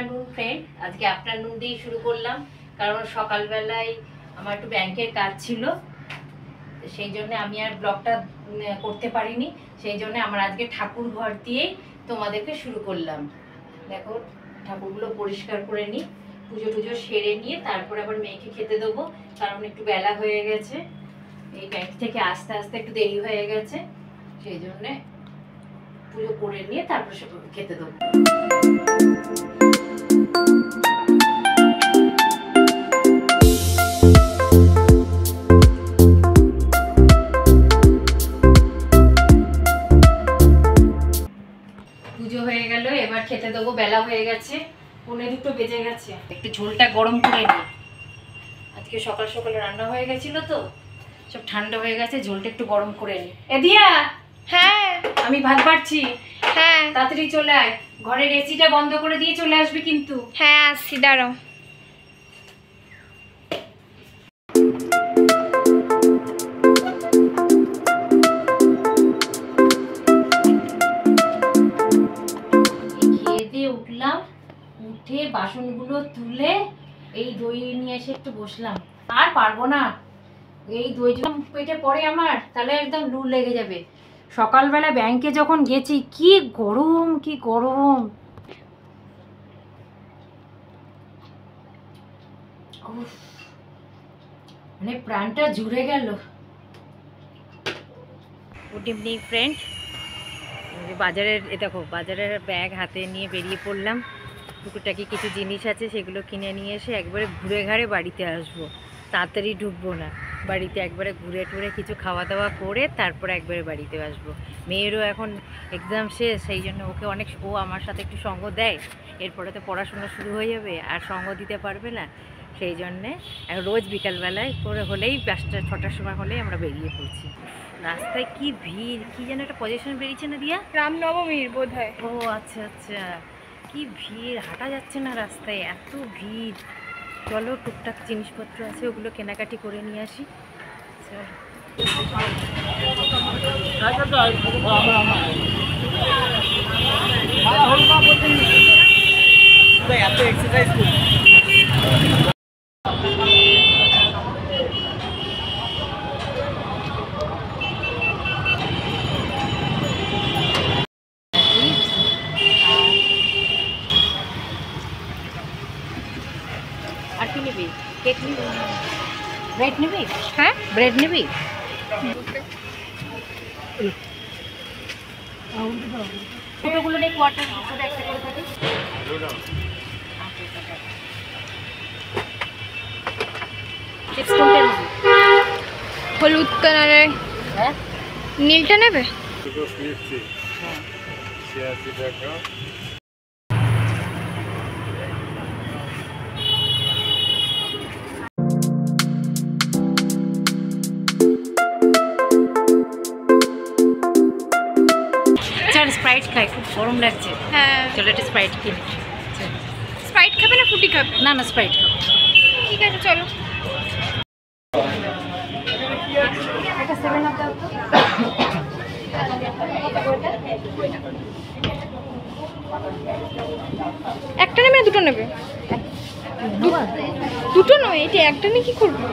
Afternoon friend. আজকে afternoon দিয়েই শুরু করলাম, কারণ সকালবেলায় আমার একটু ব্যাংকের কাজ ছিল, সেই জন্য আমি আর ব্লগটা করতে পারিনি। সেই জন্য আমার আজকে ঠাকুর ঘর দিয়েই তোমাদেরকে শুরু করলাম। দেখো, ঠাকুরগুলো পরিষ্কার করে নিই, পুজো টুজো সেরে নিয়ে তারপরে আবার মেয়েকে খেতে দেবো, কারণ একটু বেলা হয়ে গেছে। এই ব্যাংক থেকে আসতে আসতে একটু দেরি হয়ে গেছে, সেই জন্যে পুজো করে নিয়ে তারপরে খেতে দেবো। পুজো হয়ে গেল, এবার খেতে দেবো। বেলা হয়ে গেছে, 1:45 বেজে গেছে। একটু ঝোলটা গরম করে নিই। আজকে সকাল সকাল রান্না হয়ে গেছিল তো, সব ঠান্ডা হয়ে গেছে, ঝোলটা একটু গরম করে নিই। এদিয়া, হ্যাঁ আমি ভাত বাড়ছি। হ্যাঁ তাড়াতাড়ি চলে আয়, ঘরের এসিটা বন্ধ করে দিয়ে চলে আসবি কিন্তু। হ্যাঁ আসছি, দাঁড়াও। খেয়ে দিয়ে উঠলাম, উঠে বাসনগুলো তুলে এই দই নিয়ে এসে একটু বসলাম। আর পারবো না, এই দই যদি পেটে পড়ে আমার, তাহলে একদম লু লেগে যাবে। সকালবেলা ব্যাংকে যখন গেছি, কি গরম কি গরম, মানে প্রাণটা জুড়ে গেল। Good evening friend. বাজারের দেখো, বাজারের ব্যাগ হাতে নিয়ে বেরিয়ে পড়লাম। টুকুটাকি কিছু জিনিস আছে, সেগুলো কিনে নিয়ে এসে একবারে ঘুরে ঘাড়ে বাড়িতে আসবো। তাড়াতাড়ি ঢুকবো না বাড়িতে, একবারে ঘুরে টুরে কিছু খাওয়া দাওয়া করে তারপরে একবারে বাড়িতে আসবো। মেয়েরও এখন এক্সাম শেষ, সেই জন্য ওকে ও আমার সাথে একটু সঙ্গ দেয়। এরপরে তো পড়াশোনা শুরু হয়ে যাবে, আর সঙ্গ দিতে পারবে না। সেই জন্যে রোজ বিকালবেলায় করে হলেই 5টা-6টার সময় হলেই আমরা বেরিয়ে পড়ছি। রাস্তায় কি ভিড়, কি যেন একটা পজিশন বেরিয়েছে না দিয়া, রামনবমীর বোধ হয়। ও আচ্ছা আচ্ছা, কি ভিড়, হাঁটা যাচ্ছে না রাস্তায়, এত ভিড়। চলো, টুকটাক জিনিসপত্র আছে, ওগুলো কেনাকাটি করে নিয়ে আসি। আর কি নিবি? কেক নিবি? ব্রেড নিবি? হ্যাঁ ব্রেড নিবি? ছোটোগুলো নেই, কোয়ার্টার ছোটো একটা করে থাকে। চিপস কোনটা নিবি? হলুদ কালারের। হ্যাঁ নীলটা নেবে? চল স্প্রাইট খাই, খুব গরম লাগছে। হ্যাঁ, চলো একটা স্প্রাইট কিনি। স্প্রাইট খাবে না ফুটি খাবে? না না, স্প্রাইট খাবো। ঠিক আছে চলো। একটা 7 আপ দাও তো। একটা নেবে না দুটো নেবে? দুটো নয়, এটা একটা নিয়ে কি করবো?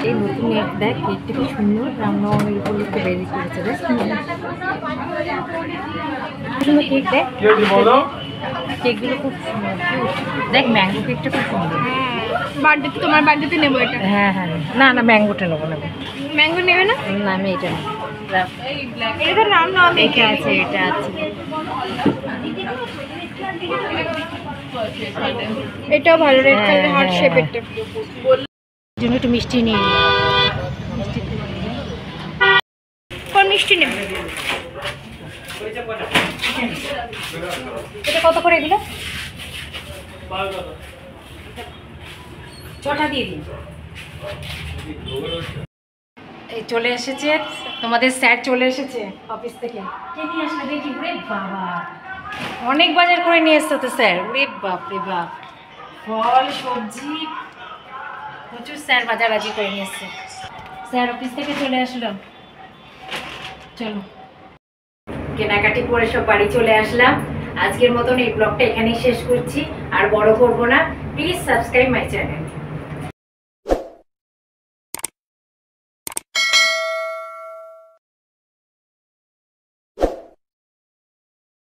এই নতুন দেখ, কেকটা কি সুন্দর, রামনবমীর উপলক্ষে বেরিয়ে করেছে। দেখ সুন্দর কেক, দেখ কেকগুলো খুব সুন্দর। দেখ ম্যাঙ্গো কেকটা খুব সুন্দর। বার্থডেতে, তোমার বার্থডেতে নেবো এটা। হ্যাঁ হ্যাঁ, না না ম্যাঙ্গোটা নেবো না। ম্যাঙ্গো নেবে না? না আমি এটা নেবো। এটা তো রামনবমী। এটা আছে, এটা আছে। এটাও ভালো, রেড কালার হার্ট শেপেরটা। জন্য একটু মিষ্টি নিয়ে নিই। কোন মিষ্টি নেবে? এটা কত করে এগুলো? 6টা দিয়ে দিন। এই চলে এসেছে তোমাদের স্যার, চলে এসেছে অফিস থেকে। কে নিয়ে আসলে দেখি? ওরে বাবা, অনেক বাজার করে নিয়ে এসছো তো স্যার। ওরে বাপ রে বাপ, ফল সবজি প্রচুর স্যার বাজারাজি করে নিয়ে এসছে। স্যার অফিস থেকে চলে আসলো, চলো কেনাকাটি করে সব বাড়ি চলে আসলাম। আজকের মতন এই ব্লগটা এখানেই শেষ করছি, আর বড় করব না। Please subscribe my channel.